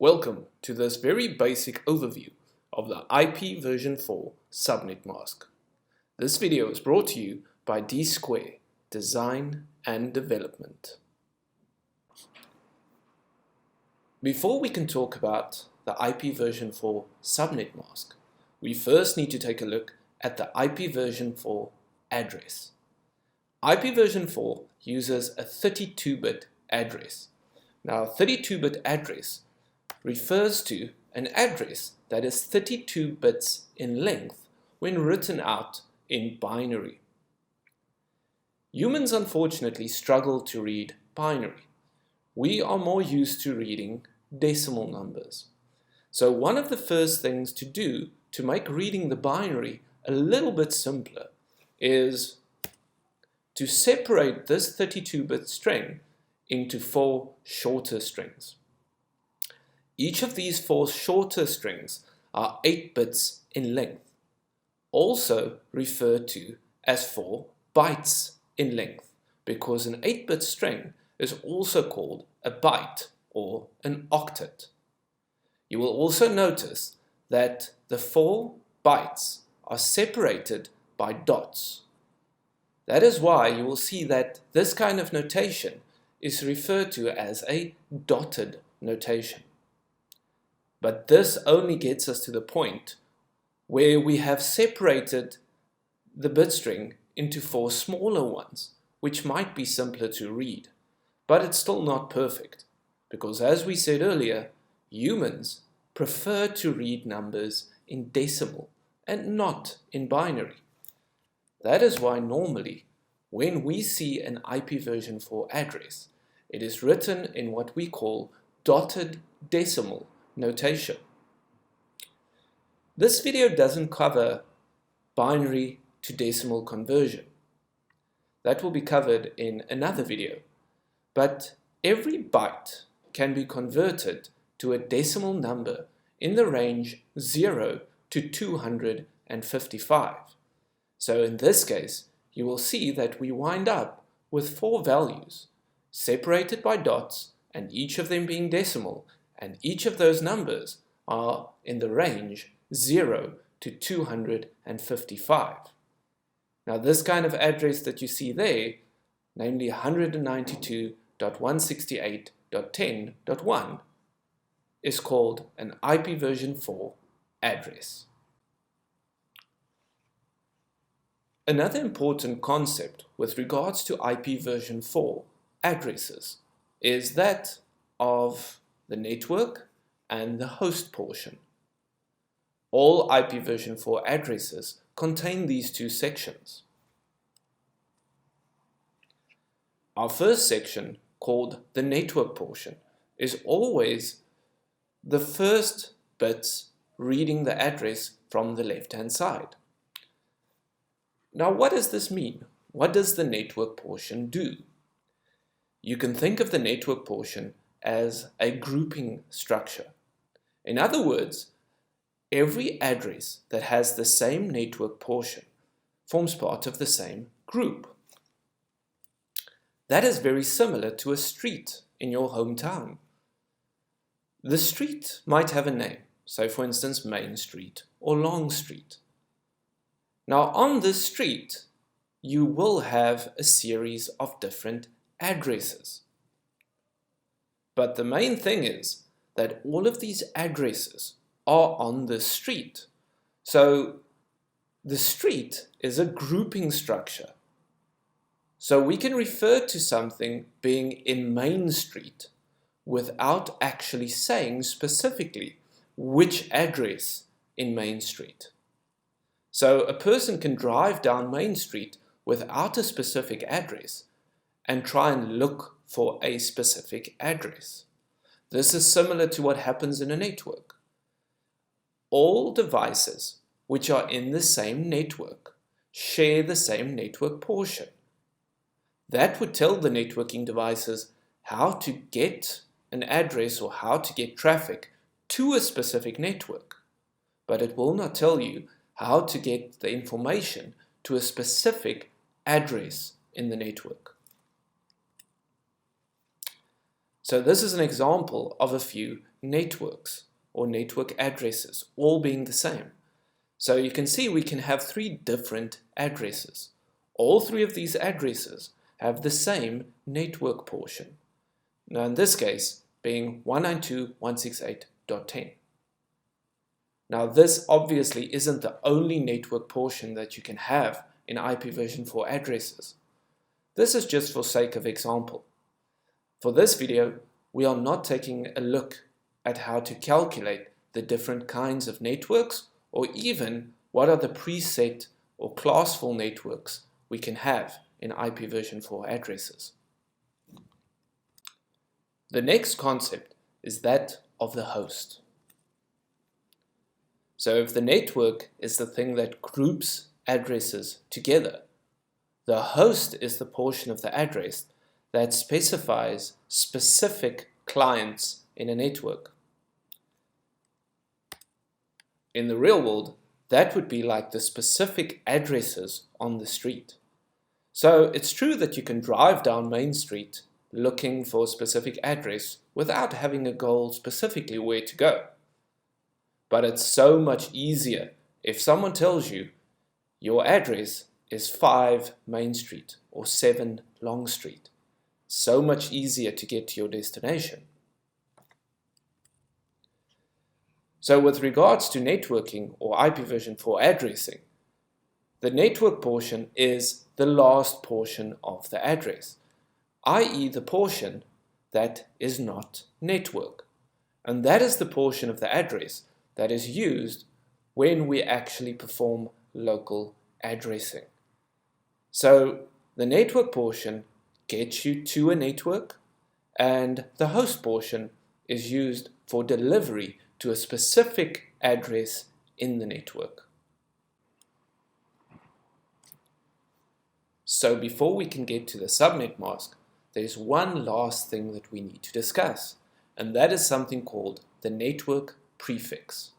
Welcome to this very basic overview of the IPv4 subnet mask. This video is brought to you by D-Square Design and Development. Before we can talk about the IPv4 subnet mask, we first need to take a look at the IPv4 address. IPv4 uses a 32-bit address. Now, a 32-bit address refers to an address that is 32 bits in length when written out in binary. Humans unfortunately struggle to read binary. We are more used to reading decimal numbers. So one of the first things to do to make reading the binary a little bit simpler is to separate this 32-bit string into 4 shorter strings. Each of these 4 shorter strings are 8 bits in length, also referred to as 4 bytes in length, because an 8-bit string is also called a byte or an octet. You will also notice that the 4 bytes are separated by dots. That is why you will see that this kind of notation is referred to as a dotted notation. But this only gets us to the point where we have separated the bit string into 4 smaller ones, which might be simpler to read. But it's still not perfect, because as we said earlier, humans prefer to read numbers in decimal and not in binary. That is why normally, when we see an IPv4 address, it is written in what we call dotted decimal notation. This video doesn't cover binary to decimal conversion. That will be covered in another video. But every byte can be converted to a decimal number in the range 0 to 255. So in this case, you will see that we wind up with 4 values separated by dots, and each of them being decimal, and each of those numbers are in the range 0 to 255. Now this kind of address that you see there, namely 192.168.10.1, is called an IPv4 address. Another important concept with regards to IPv4 addresses is that of the network and the host portion. All IPv4 addresses contain these 2 sections. Our first section, called the network portion, is always the first bits reading the address from the left-hand side. Now, what does this mean? What does the network portion do? You can think of the network portion as a grouping structure. In other words, every address that has the same network portion forms part of the same group. That is very similar to a street in your hometown. The street might have a name, so for instance Main Street or Long Street. Now on this street, you will have a series of different addresses. But the main thing is that all of these addresses are on the street. So the street is a grouping structure. So we can refer to something being in Main Street without actually saying specifically which address in Main Street. So a person can drive down Main Street without a specific address and try and look for a specific address. This is similar to what happens in a network. All devices which are in the same network share the same network portion. That would tell the networking devices how to get an address or how to get traffic to a specific network, but it will not tell you how to get the information to a specific address in the network. So this is an example of a few networks or network addresses all being the same. So you can see we can have three different addresses. All three of these addresses have the same network portion. Now in this case being 192.168.10. Now this obviously isn't the only network portion that you can have in IPv4 addresses. This is just for sake of example. For this video, we are not taking a look at how to calculate the different kinds of networks or even what are the preset or classful networks we can have in IPv4 addresses. The next concept is that of the host. So if the network is the thing that groups addresses together, the host is the portion of the address that specifies specific clients in a network. In the real world, that would be like the specific addresses on the street. So it's true that you can drive down Main Street looking for a specific address without having a goal specifically where to go. But it's so much easier if someone tells you your address is 5 Main Street or 7 Long Street. So much easier to get to your destination. So with regards to networking or IPv4 addressing, the network portion is the last portion of the address, i.e. the portion that is not network. And that is the portion of the address that is used when we actually perform local addressing. So the network portion gets you to a network, and the host portion is used for delivery to a specific address in the network. So before we can get to the subnet mask, there's one last thing that we need to discuss, and that is something called the network prefix.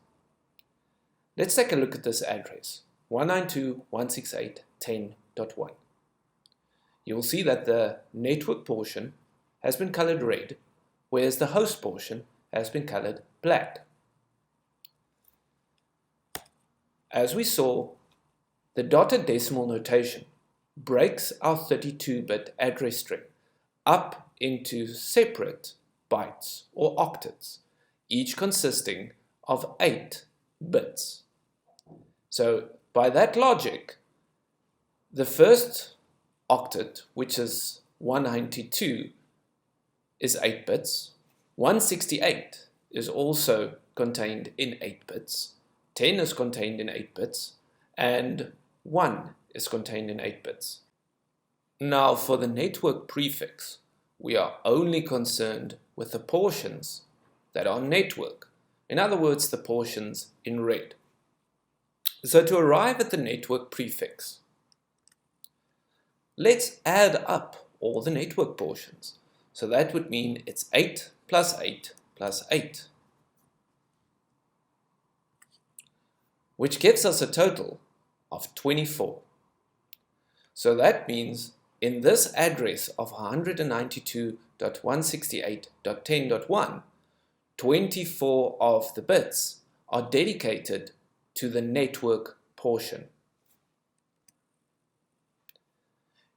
Let's take a look at this address, 192.168.10.1. You will see that the network portion has been colored red, whereas the host portion has been colored black. As we saw, the dotted decimal notation breaks our 32-bit address string up into separate bytes or octets, each consisting of 8 bits. So by that logic, the first octet, which is 192, is 8 bits. 168 is also contained in 8 bits. 10 is contained in 8 bits. And 1 is contained in 8 bits. Now for the network prefix, we are only concerned with the portions that are network. In other words, the portions in red. So to arrive at the network prefix, let's add up all the network portions. So that would mean it's 8 plus 8 plus 8, which gives us a total of 24. So that means in this address of 192.168.10.1, 24 of the bits are dedicated to the network portion.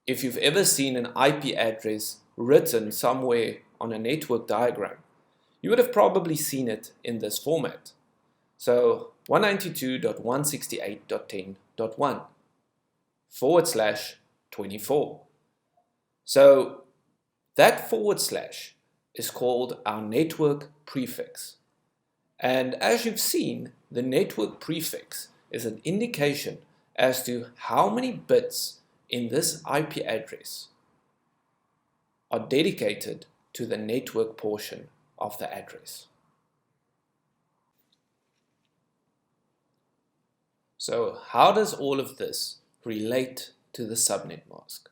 If you've ever seen an IP address written somewhere on a network diagram, you would have probably seen it in this format. So 192.168.10.1 /24. So that / is called our network prefix. And as you've seen, the network prefix is an indication as to how many bits in this IP address are dedicated to the network portion of the address. So how does all of this relate to the subnet mask?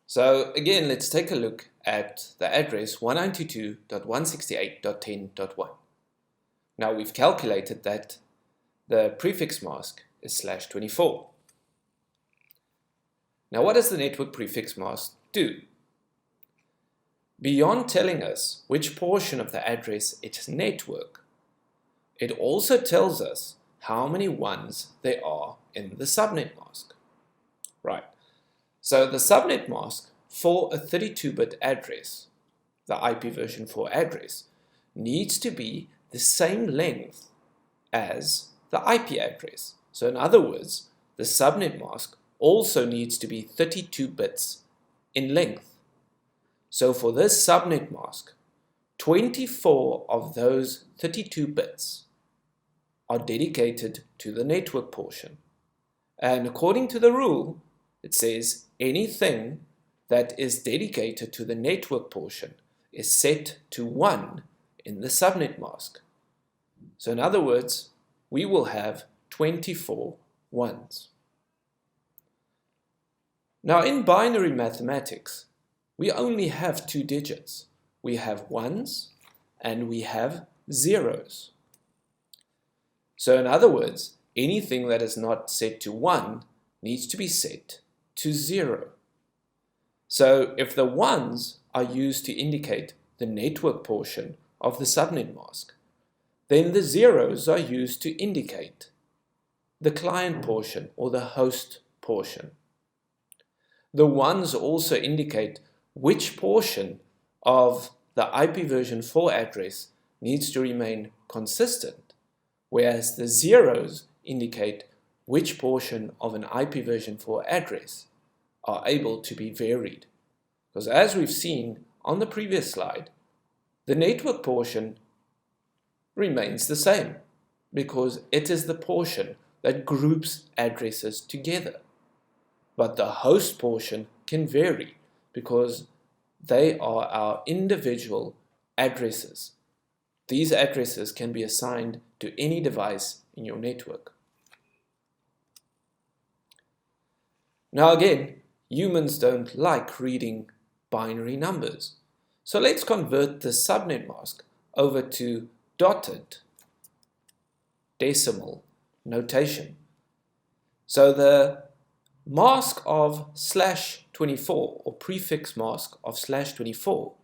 So again, let's take a look at the address 192.168.10.1. Now we've calculated that the prefix mask is /24. Now what does the network prefix mask do? beyond telling us which portion of the address its network, it also tells us how many ones there are in the subnet mask. Right, so the subnet mask for a 32-bit address, the IPv4 address, needs to be the same length as the IP address. So in other words, the subnet mask also needs to be 32 bits in length. So for this subnet mask, 24 of those 32 bits are dedicated to the network portion. And according to the rule, it says anything that is dedicated to the network portion is set to 1 in the subnet mask. So in other words, we will have 24 ones. Now in binary mathematics, we only have 2 digits. We have ones and we have zeros. So in other words, anything that is not set to 1 needs to be set to 0. So if the ones are used to indicate the network portion of the subnet mask, then the zeros are used to indicate the client portion or the host portion. The ones also indicate which portion of the IPv4 address needs to remain consistent, whereas the zeros indicate which portion of an IPv4 address are able to be varied. Because as we've seen on the previous slide, the network portion remains the same because it is the portion that groups addresses together. But the host portion can vary because they are our individual addresses. These addresses can be assigned to any device in your network. Now again, humans don't like reading binary numbers. So let's convert the subnet mask over to dotted decimal notation. So the mask of /24 or prefix mask of /24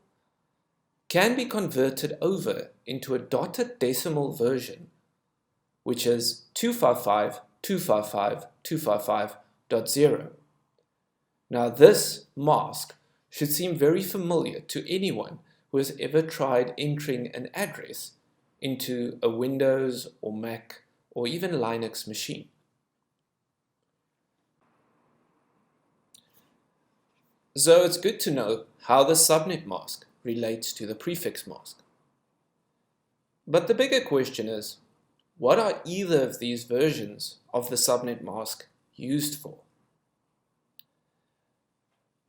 can be converted over into a dotted decimal version, which is 255.255.255.0. Now this mask should seem very familiar to anyone who has ever tried entering an address into a Windows or Mac or even Linux machine. So it's good to know how the subnet mask relates to the prefix mask. But the bigger question is, what are either of these versions of the subnet mask used for?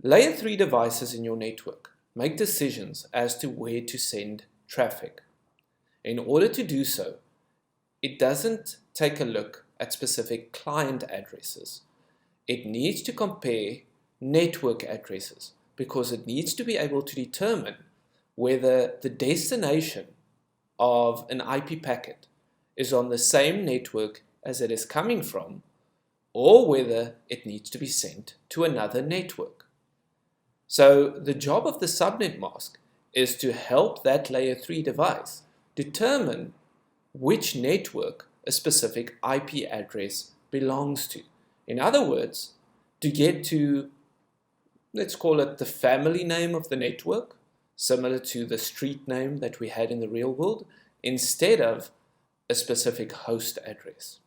Layer 3 devices in your network make decisions as to where to send traffic. In order to do so, it doesn't take a look at specific client addresses. It needs to compare network addresses because it needs to be able to determine whether the destination of an IP packet is on the same network as it is coming from, or whether it needs to be sent to another network. So the job of the subnet mask is to help that layer 3 device determine which network a specific IP address belongs to. In other words, to get to, let's call it the family name of the network, similar to the street name that we had in the real world, instead of a specific host address.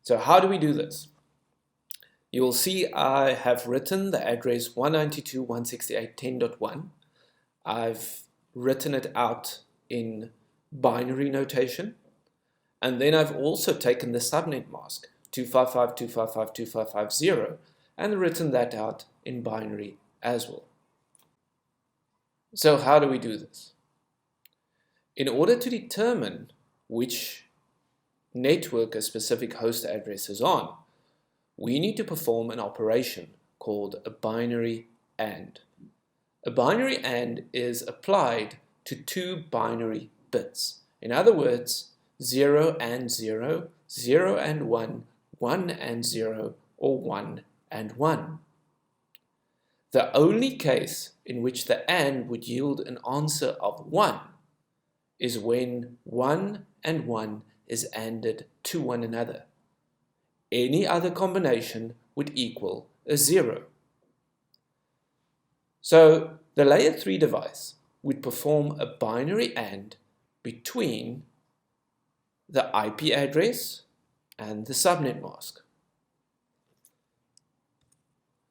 So how do we do this? You will see I have written the address 192.168.10.1. I've written it out in binary notation, and then I've also taken the subnet mask 255.255.255.0 and written that out in binary as well. So how do we do this? In order to determine which network a specific host address is on, we need to perform an operation called a binary AND. A binary AND is applied to 2 binary bits. In other words, 0 and 0, 0 and 1, 1 and 0, or 1 and 1. The only case in which the AND would yield an answer of 1 is when 1 and 1 is ANDed to one another. Any other combination would equal a 0. So the layer 3 device would perform a binary AND between the IP address and the subnet mask.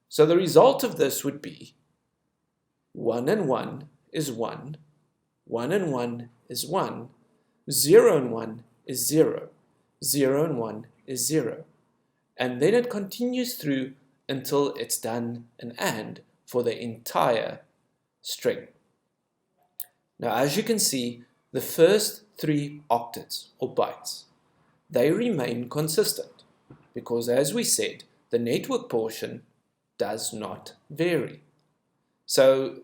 So the result of this would be 1 and 1 is 1, 1 and 1 is 1, 0 and 1 is 0, 0 and 1 is 0. And then it continues through until it's done an AND for the entire string. Now, as you can see, the first 3 octets or bytes, they remain consistent because, as we said, the network portion does not vary. So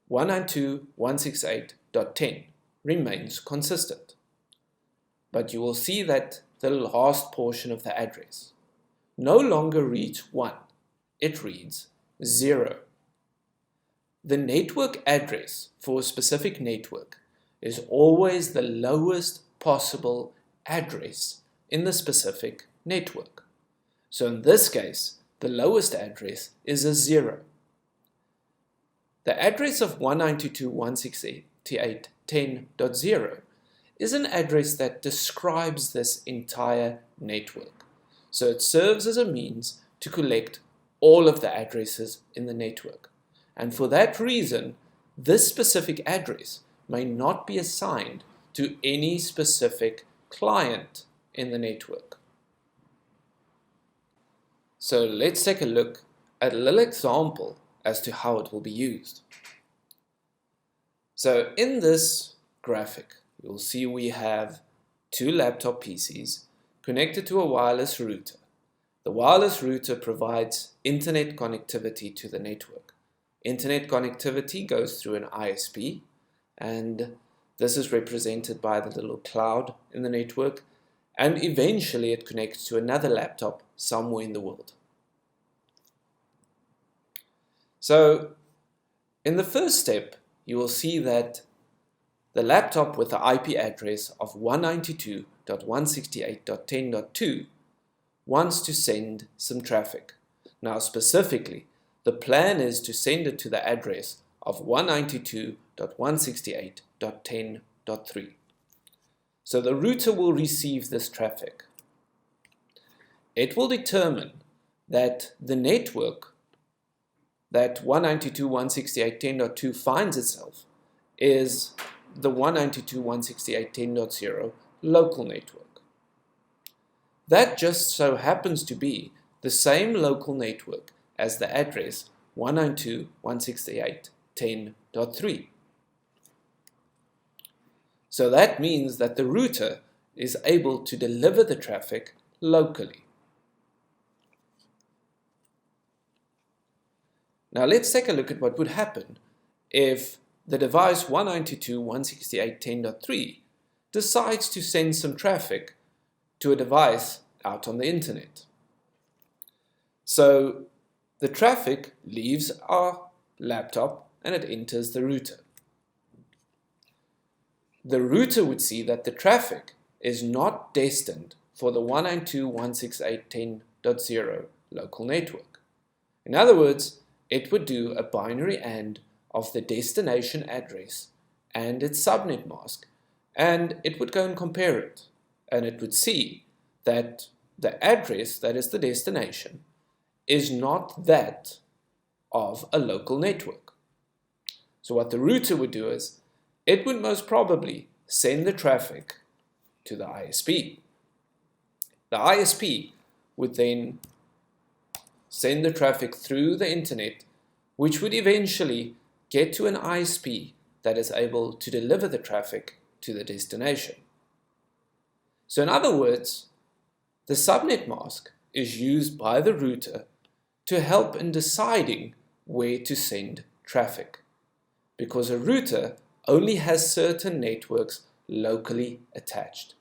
192.168.10 remains consistent. But you will see that the last portion of the address no longer reads 1, it reads 0. The network address for a specific network is always the lowest possible address in the specific network. So in this case, the lowest address is a 0. The address of 192.168.10.0 is an address that describes this entire network. So it serves as a means to collect all of the addresses in the network. And for that reason, this specific address may not be assigned to any specific client in the network. So let's take a look at a little example as to how it will be used. So in this graphic, you'll see we have 2 laptop PCs connected to a wireless router. The wireless router provides internet connectivity to the network. Internet connectivity goes through an ISP, and this is represented by the little cloud in the network, and eventually it connects to another laptop somewhere in the world. So in the first step, you will see that the laptop with the IP address of 192.168.10.2 wants to send some traffic. Now specifically, the plan is to send it to the address of 192.168.10.3. So the router will receive this traffic. It will determine that the network that 192.168.10.2 finds itself is the 192.168.10.0 local network. That just so happens to be the same local network as the address 192.168.10.3. So that means that the router is able to deliver the traffic locally. Now let's take a look at what would happen if the device 192.168.10.3 decides to send some traffic to a device out on the internet. So the traffic leaves our laptop and it enters the router. The router would see that the traffic is not destined for the 192.168.10.0 local network. In other words, it would do a binary AND of the destination address and its subnet mask, and it would go and compare it, and it would see that the address that is the destination is not that of a local network. So what the router would do is, it would most probably send the traffic to the ISP. The ISP would then send the traffic through the internet, which would eventually get to an ISP that is able to deliver the traffic to the destination. So in other words, the subnet mask is used by the router to help in deciding where to send traffic, because a router only has certain networks locally attached.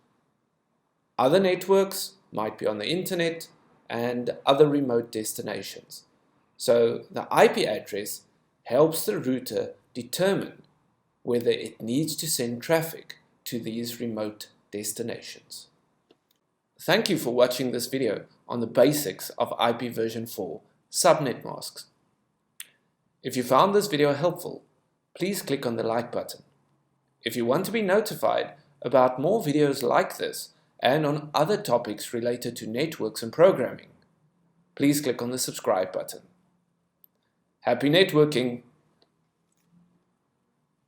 Other networks might be on the internet and other remote destinations, So the IP address helps the router determine whether it needs to send traffic to these remote destinations. Thank you for watching this video on the basics of IPv4 subnet masks. If you found this video helpful, please click on the like button. If you want to be notified about more videos like this and on other topics related to networks and programming, please click on the subscribe button. Happy networking!